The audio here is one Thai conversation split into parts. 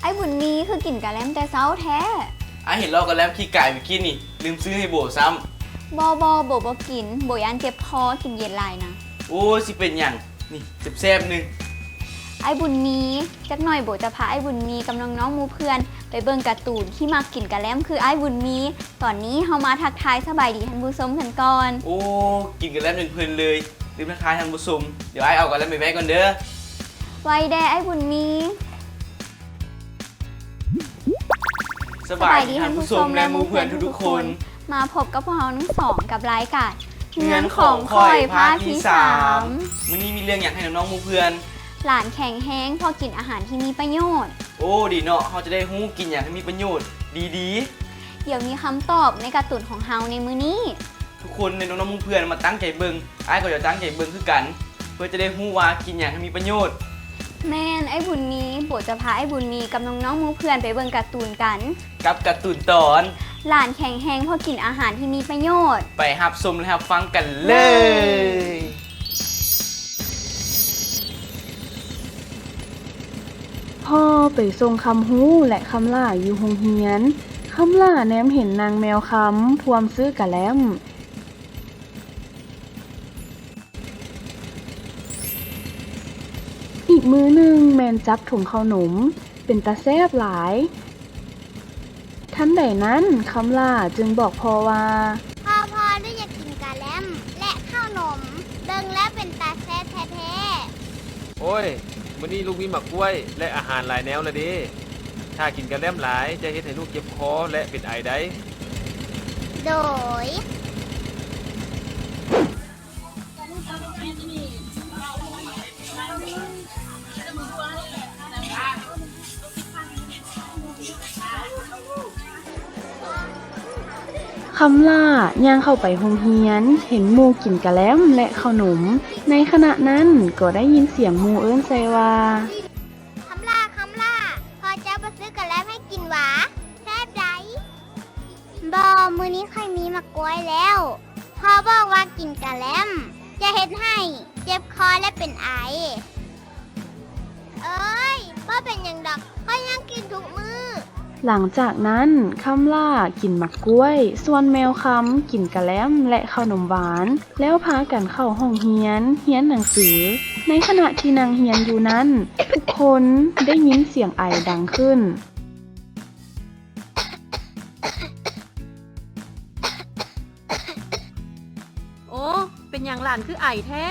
ไอ้บุญมีคือกินกะแลมแต่เช้าแท้เห็นลอกกันแล้วขี้ไก่เมื่อกี้นี่ลืมซื้อให้โบซ้บโบกินโบยันเจ็บคอกินเย็นลายนะำโอ้สิเป็นอย่างนี่แซ่บๆนึงไอ้บุญมีจักหน่อยโบจะพาไอ้บุญมีกำลังน้องมูเพื่อนไปเบิ่งการ์ตูนที่มากินกะแลมคือไอ้บุญมีตอนนี้เฮามาทักทายสบายดีท่านผู้ชมกันก่อนโอ้กินกันแล้วเพลินเลยลืมทักทายท่านผู้ชมเดี๋ยวเอากันแล้วไปแวะก่อนเด้อไวแดไอ้บุญมีสบายดีท่านผู้ชมและมูเพื่อนทุกๆคนมาพบกับพวกเราทั้งสองกับรายการเงินของคอยภาคที่3มื้อนี้มีเรื่องอยากให้น้องๆมูเพื่อนหลานแข็งแห้งพอกินอาหารที่มีประโยชน์โอ้ดีเนาะเขาจะได้ฮู้กินอย่างที่มีประโยชน์ดีๆเดี๋ยวมีคำตอบในการ์ตูนของเฮาในมื้อนี้ทุกคนในน้องๆมูเพื่อนมาตั้งใจเบิ่งก็จะตั้งใจเบิ่งคือกันเพื่อจะได้ฮู้ว่ากินอย่างที่มีประโยชน์แม่นไอ้บุญมีโบจะพาไอ้บุญมีกับน้องๆมูเพื่อนไปเบิ่งการ์ตูนกันกับการ์ตูนตอนหลานแข็งแห้งพอกินอาหารที่มีประโยชน์ไปรับชมและรับฟังกันเลยพ่อไปส่งคำฮู้และคำล่าอยู่โรงเรียนคำล่าแนมเห็นนางแมวคำพวมซื้อกะแลมอีกมือหนึ่งแมนจับถุงขนมเป็นตาแซบหลายทันใดนั้นคำล่าจึงบอกพ่อว่าพ่อด้วยอยากกินกะแลมและข้าวหนมเบิ่งแล้วเป็นตาแซ่บแท้ๆโอ้ยมื้อนี้ลูกมีหมักกล้วยและอาหารหลายแนวละเด้ถ้ากินกะแลมหลายจะเฮ็ดให้ลูกเจ็บคอและเป็นไอได้โดยคำล่าย่างเข้าไปโรงเรียนเห็นหมู่กินกะแลมและขนมในขณะนั้นก็ได้ยินเสียงหมู่เอิ้นใส่ว่าคำล่าพอเจ้าไปซื้อกะแลมให้กินหวาแซ่บไดมื้อนี้ค่อยมีมะกล้วยแล้วพ่อบอกว่ากินกะแลมจะเฮ็ดให้เจ็บคอและเป็นไอเอ้ยบ่เป็นหยังดอกก็ยังกินทุกมื้อหลังจากนั้นคำล่ากินหมักกล้วยส่วนแมวคำกินกะแลมและขนมหวานแล้วพากันเข้าห้องเรียนหนังสือในขณะที่นางเรียนอยู่นั้นทุกคนได้ยินเสียงไอดังขึ้นโอ้เป็นอย่างหลานคือไอแท้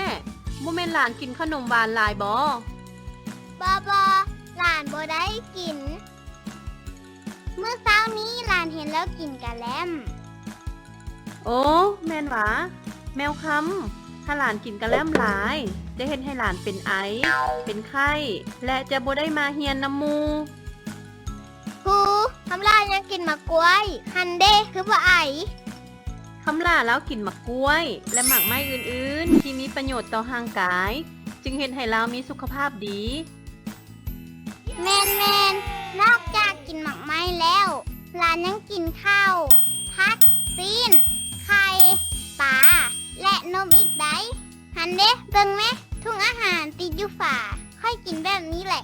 บ่แม่นหลานกินขนมหวานหลายบ่หลานบ่ได้กินเมื่อเช้านี้หลานเห็นแล้วกินกะแลมโอ้แม่นหวาแมวคำถ้าหลานกินกะแลมหลายจะเฮ็ดให้หลานเป็นไอเป็นไข้และจะบ่ได้มาเรียนนำหมู่คำล่ายังกินมะกล้วยหันเด้คือบ่ไอคำล่าแล้วกินหมากกล้วยและหมากไม้อื่นๆที่มีประโยชน์ต่อร่างกายจึงเฮ็ดให้เรามีสุขภาพดีแม่นนอกจากกินหมากไม้แล้วหลานยังกินข้าวผักซีนไข่ปลาและนมอีกได้หันเด้เบิ่งไหมถุงอาหารติดอยู่ฝาค่อยกินแบบนี้แหละ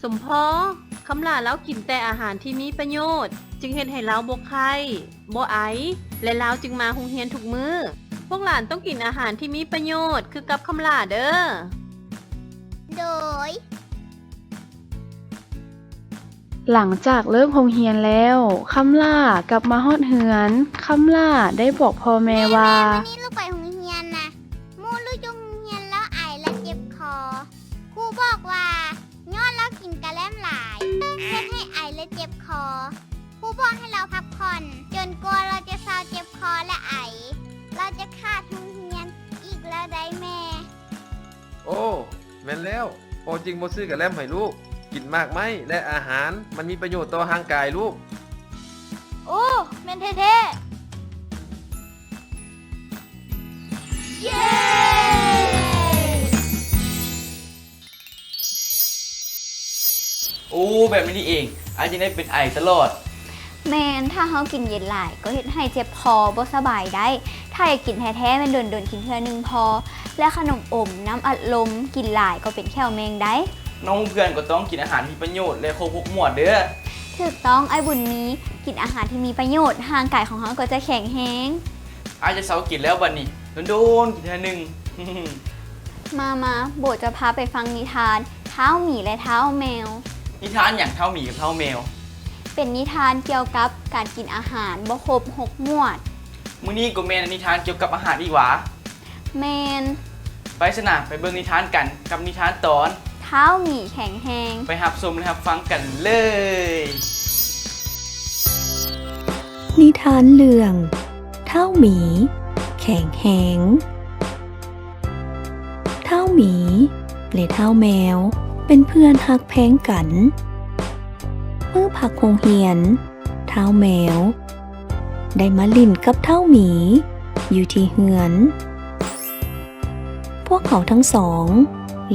สมพอคำล่าแล้วกินแต่อาหารที่มีประโยชน์จึงเฮ็ดให้เราบ่ไข้บ่ไอและเราจึงมาโรงเรียนทุกมื้อพวกหลานต้องกินอาหารที่มีประโยชน์คือกับคำล่าเด้อโดยหลังจากเลิกโรงเรียนแล้วคำล่ากลับมาฮอดเฮือนคำล่าได้บอกพ่อแม่ว่าวันนี้ลูกไปโรงเรียนนะมู่ลูกโรงเรียนแล้วไอและเจ็บคอครูบอกว่าย้อนแล้วกินกะแลมหลายเฮ็ดให้ไอและเจ็บคอครูบอกให้เราพักผ่อนจนกว่าเราจะเศร้าเจ็บคอและไอเราจะขาดโรงเรียนอีกแล้วได้แม่โอ้แม่นแล้วพ่อจริงบ่ซื้อกะแลมให้ลูกกินมากไหมและอาหารมันมีประโยชน์ต่อร่างกายลูกโอ้แม่นแท้ๆเย้โอ้แบบนี้นี่เองจึงได้เป็นไอตลอดแม่นถ้าเฮากินเย็นหลายก็เฮ็ดให้เจ็บคอบ่สบายได้ถ้าอยากกินแท้ๆมันโดนกินเทื่อนึงพอและขนมอมน้ำอัดลมกินหลายก็เป็นแค่วแมงได้ น้องหมู่เพื่อนก็ต้องกินอาหารมีประโยชน์และครบ6 หมวดเด้อ ถูกต้องไอ้บุญมีกินอาหารที่มีประโยชน์ร่างกายของเขาก็จะแข็งแรง อาจจะเซากินแล้วบัดนี้โดนๆกินเทื่อหนึง มาโบจะพาไปฟังนิทานเท้าหมีและเท้าแมว นิทานอย่างเท่าหมีกับเท่าแมว เป็นนิทานเกี่ยวกับการกินอาหารบ่ครบ6 หมวด มื้อนี้ก็แม่นนิทานเกี่ยวกับอาหารอีกหว่า แมน ไปสนะไปเบิ่งนิทานกันกับนิทานตอน เท้าหมีแข็งแรง ไปรับชมและรับฟังกันเลย นิทานเรื่องเท่าหมีแข็งแหงเท่าหมีและเท่าแมวเป็นเพื่อนฮักแพงกันเมื่อพักโรงเรียนเท่าแมวได้มาลิ่นกับเท่าหมีอยู่ที่เฮือน พวกเขาทั้งสอง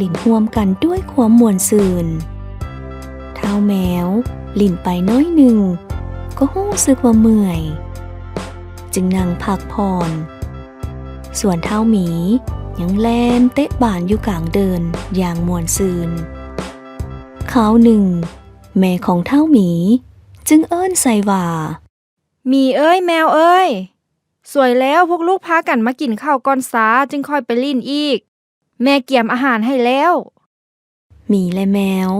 ลิ่นร่วมกันด้วยความม่วนซื่นเท่าแมวลิ่นไปน้อยหนึ่งก็รู้สึกว่าเมื่อย จึงนั่งพักผ่อนส่วนเท้าหมียังแล่นเตะบ่านอยู่กลางเดินอย่างม่วนซื่นคราวหนึ่งแม่ของเท้าหมีจึงเอิ้นใส่ว่า หมีเอ้ยแมวเอ้ยสวยแล้วพวกลูกพากันมากินข้าวก่อนซาจึงค่อยไปลิ่นอีก แม่เกียมอาหารให้แล้ว หมีและแมว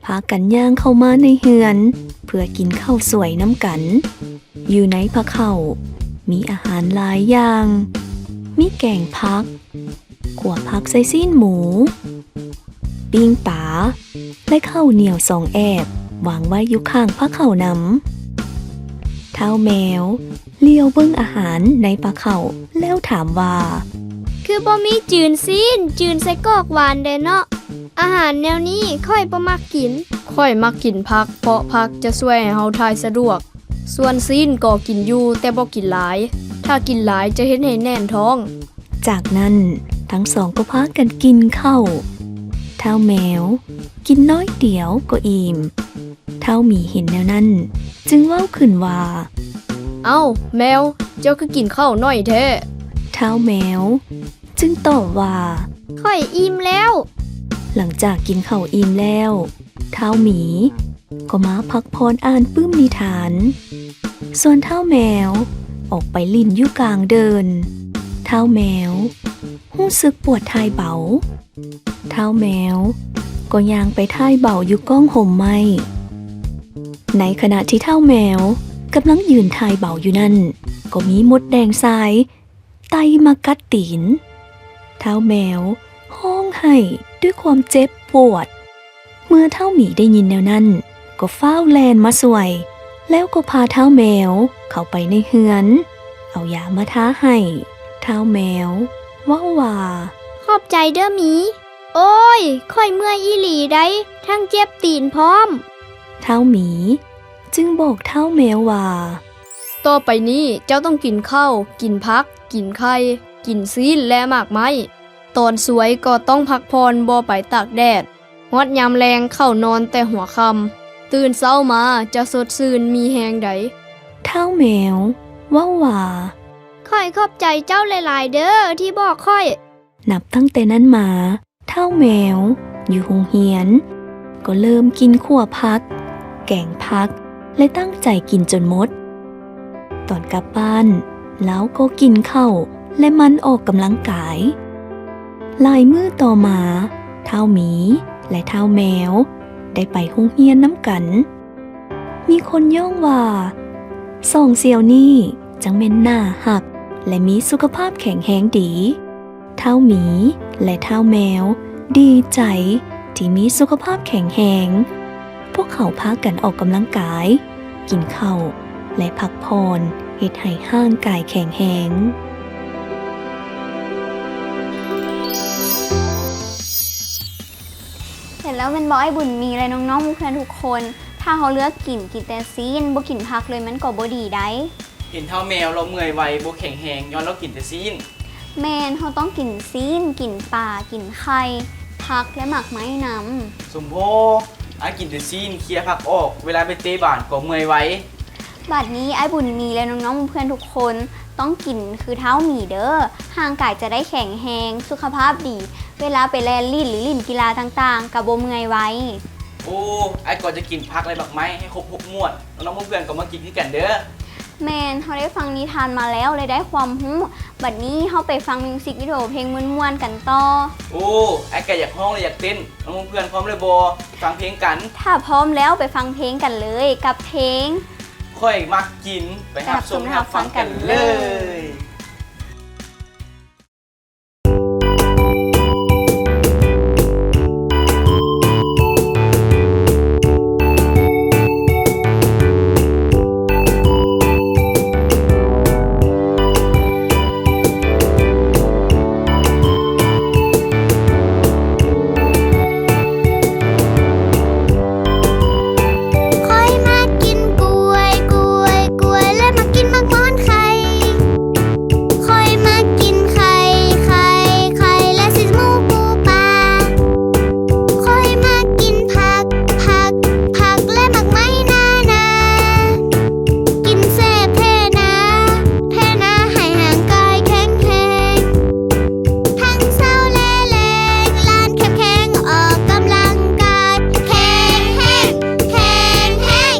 พากันย่างเข้ามาในเฮือนเพื่อกินข้าวสวยน้ำกัน อยู่ในพะเข่ามีอาหารหลายอย่าง มีแกงผักขั่วผักใส่ซีนหมู ปิ้งปลาและข้าวเหนียว2 แอบวางไว้อยู่ข้างพะเข่านำเท้าแมวเลี้ยวเบิ่งอาหารในพะเข่าแล้วถามว่า คือบ่มีจืนซีนจืนใส่กอกหวานเด้เนาะอาหารแนวนี้ค่อยบ่มักกิน ค่อยมักกินผักเพราะผักจะช่วยให้เฮาทายสะดวก ส่วนซีนก็กินอยู่แต่บ่กินหลาย ถ้ากินหลายจะเฮ็ดให้แน่นท้อง จากนั้นทั้งสองก็พากันกินข้าวเท้าแมวกินน้อยเดียวก็อิ่มเท้าหมีเห็นแนวนั้นจึงเว้าขึ้นว่า เอ้าแมวเจ้าคือกินข้าวน้อยแท้ เท้าแมวจึงตอบว่า ค่อยอิ่มแล้ว หลังจากกินข้าวอิ่มแล้วเท้าหมีก็มาพักพรอ่านปื้มนิทาน ส่วนเท้าแมวออกไปลิ่นอยู่กลางเดินเท้าแมวรู้สึกปวดท้ายเบาเท้าแมวก็ย่างไปท้ายเบาอยู่ก้องห่มไม้ในขณะที่เท้าแมวกำลังยืนท้ายเบาอยู่นั่นก็มีมดแดงทรายไต่มากัดตีนเท้าแมวห้องไห้ด้วยความเจ็บปวดเมื่อเท้าหมีได้ยินแนวนั้นก็ฟ้าวแลนมาสวยแล้วก็พาเท้าแมวเข้าไปในเฮือนเอายามาท้าให้เท้าแมวว่า ขอบใจเด้อหมี โอ้ยค่อยเมื่อยอีหลีได้ทั้งเจ็บตีนพร้อม เท้าหมีจึงบอกเท้าแมวว่า ต่อไปนี้เจ้าต้องกินข้าวกินผัก กินไข่กินซีนและหมากไม้ตอนสวยก็ต้องพักผ่อนบ่ไปตากแดดงดยามแรงเข้านอนแต่หัวค่ำตื่นเช้ามาจะสดชื่นมีแฮงใด เท้าแมวว่า ค่อยขอบใจเจ้าหลายๆเด้อที่บอกค่อย นับตั้งแต่นั้นมาเท้าแมวอยู่โรงเรียนก็เริ่มกินขั่วผัก แกงผักและตั้งใจกินจนหมดตอนกลับบ้านแล้วก็กินข้าวและมันออกกำลังกายหลายมื้อต่อมาเท้าหมีและเท้าแมวได้ไปโรงเรียนน้ำกันมีคนย่องว่าสองเสี่ยวนี่จังเป็นหน้าหักและมีสุขภาพแข็งแรงดีเท้าหมีและเท้าแมวดีใจที่มีสุขภาพแข็งแรงพวกเขาพากันออกกำลังกายกินข้าวและพักผ่อนเฮ็ดให้ร่างกายแข็งแรง เห็นแล้วเป็นบอกไอ้บุญมีและน้องๆเพื่อนทุกคน ถ้าเขาเลือกกินแต่ซีนบ่กินผักเลยมันก็บ่ดีได้ เห็นเท่าแมวเราเมื่อยไวบ่แข็งแหงย้อนเรากินแต่ซีน แมนเขาต้องกินซีนกินปลากินไข่ผักและหมากไม้น สมโพกินแต่ซีนเคลียร์ผักออกเวลาไปเตะบ้านก็เมื่อยไว ำบัดนี้ไอ้บุญมีและน้องๆเพื่อนทุกคนต้องกินคือเท้าหมีเด้อห่างกายจะได้แข็งแรงสุขภาพดี เวลาไปแล่นลิ่นหรือลิ่นกีฬาต่างๆกับบ่เมื่อยไว้ โอ้ไอ้ก่อนจะกินผักอะไรบักไม้ให้ครบ6หมวดน้องๆเพื่อนๆก็มากินที่กันเด้อ แมนเขาได้ฟังนิทานมาแล้วเลยได้ความรู้บัดนี้เขาไปฟังมิวสิกวิดีโอเพลงม่วนๆกันต่อ โอ้ไอ้แกอยากห้องเลยอยากเต้นน้องๆเพื่อนพร้อมเลยบ่ฟังเพลงกัน ถ้าพร้อมแล้วไปฟังเพลงกันเลยกับเพลง ค่อยมักกินไปหับชมหับฟังกันเลย ค่อยมากินกล้วยกล้วยกล้วยและมากินมักม้อนไข่ค่อยมากินไข่ไข่ไข่และสิหมูปูปลาค่อยมากินผักผักผักและมักไม้นานากินแซ่บแท่นาแท่นาให้ห่างกายแข็งแรงทั้งเศร้าและแรงลานแคบแข็งออกกำลังกายแข็งแห้งแข็งแห้ง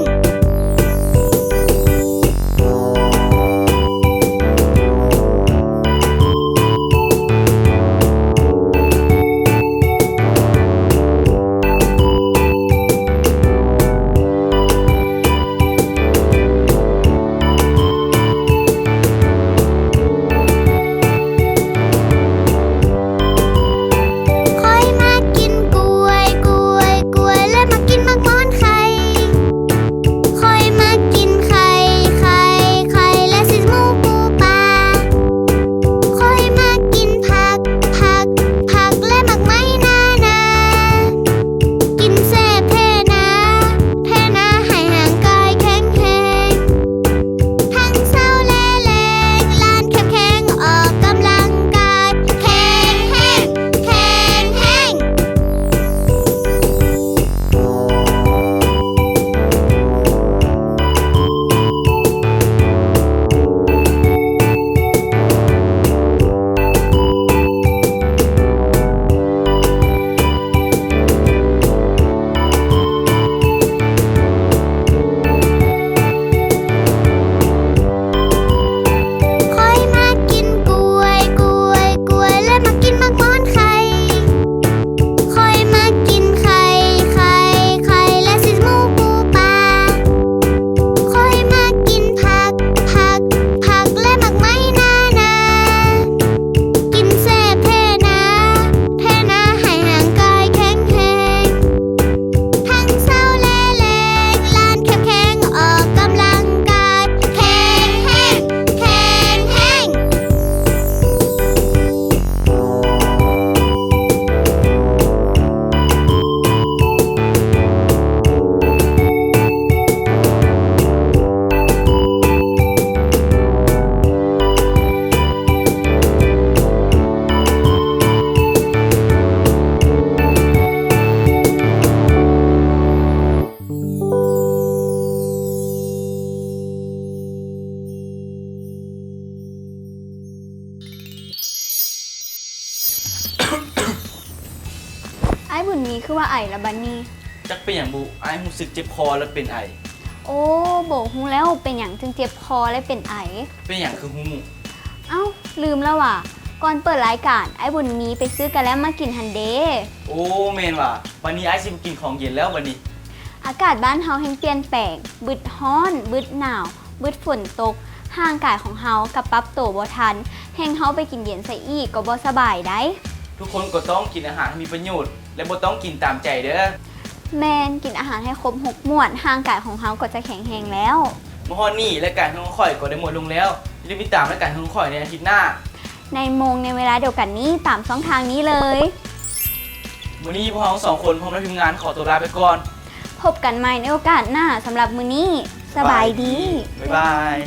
ค่อยมากินกล้วยกล้วยกล้วยและมากินมักม้อนไข่ค่อยมากินไข่ไข่ไข่และสิหมูปูปลาค่อยมากินผักผักผักและมักไม้นานากินแซ่บแท่นาแท่นาให้ห่างกายแข็งแรงทั้งเศร้าและแรงลานแคบแข็งออกกำลังกายแข็งแห้งแข็งแห้ง ค่อยมากินกล้วยกล้วยกล้วยและมากินมักม้อนไข่ค่อยมากินไข่ไข่ไข่และสิหมูปูปลาค่อยมากินผักผักผักและมักไม้นานากินแซ่บแท่นาแท่นาให้ห่างกายแข็งแรงทั้งเศร้าและแรงลานแคบแข็งออกกำลังกายแข็งแห้งแข็งแห้ง ไอ้บุญมีคือว่าไอ้ละบัดนี้ จักเป็นอย่างบุไอ้รู้สึกเจ็บคอแล้วเป็นไอ โอ้โบฮู้แล้วเป็นอย่างจึงเจ็บคอและเป็นไอ เป็นอย่างคือหูหมู เอ้าลืมแล้วว่ะก่อนเปิดรายการไอ้บุญมีไปซื้อกะแลมมากินฮันเด โอ้เมนว่ะวันนี้ไอ้สิมากินของเย็นแล้ววันนี้ อากาศบ้านเฮาแห่งเปลี่ยนแปลงบึดฮ้อนบึดหนาวบึดฝนตกห่างกายของเฮากับปรับตัวบ่ทันแห่งเฮาไปกินเย็นใส่อีกก็บ่สบายได้ ทุกคนก็ต้องกินอาหารที่มีประโยชน์ และบ่ต้องกินตามใจเด้อ แมนกินอาหารให้ครบ6หมวดห่างกายของเฮาก็จะแข็งแรงแล้ว เมื่อวานนี้รายการของข่อยก็ได้หมดลงแล้วอย่าลืมติดตามรายการของข่อยในอาทิตย์หน้า ในโมงในเวลาเดียวกันนี้ตามช่องทางนี้เลย วันนี้พวกเราสองคนพร้อมด้วยทีมงานขอตัวลาไปก่อน พบกันใหม่ในโอกาสหน้าสำหรับมื้อนี้สบายดี บ๊ายบาย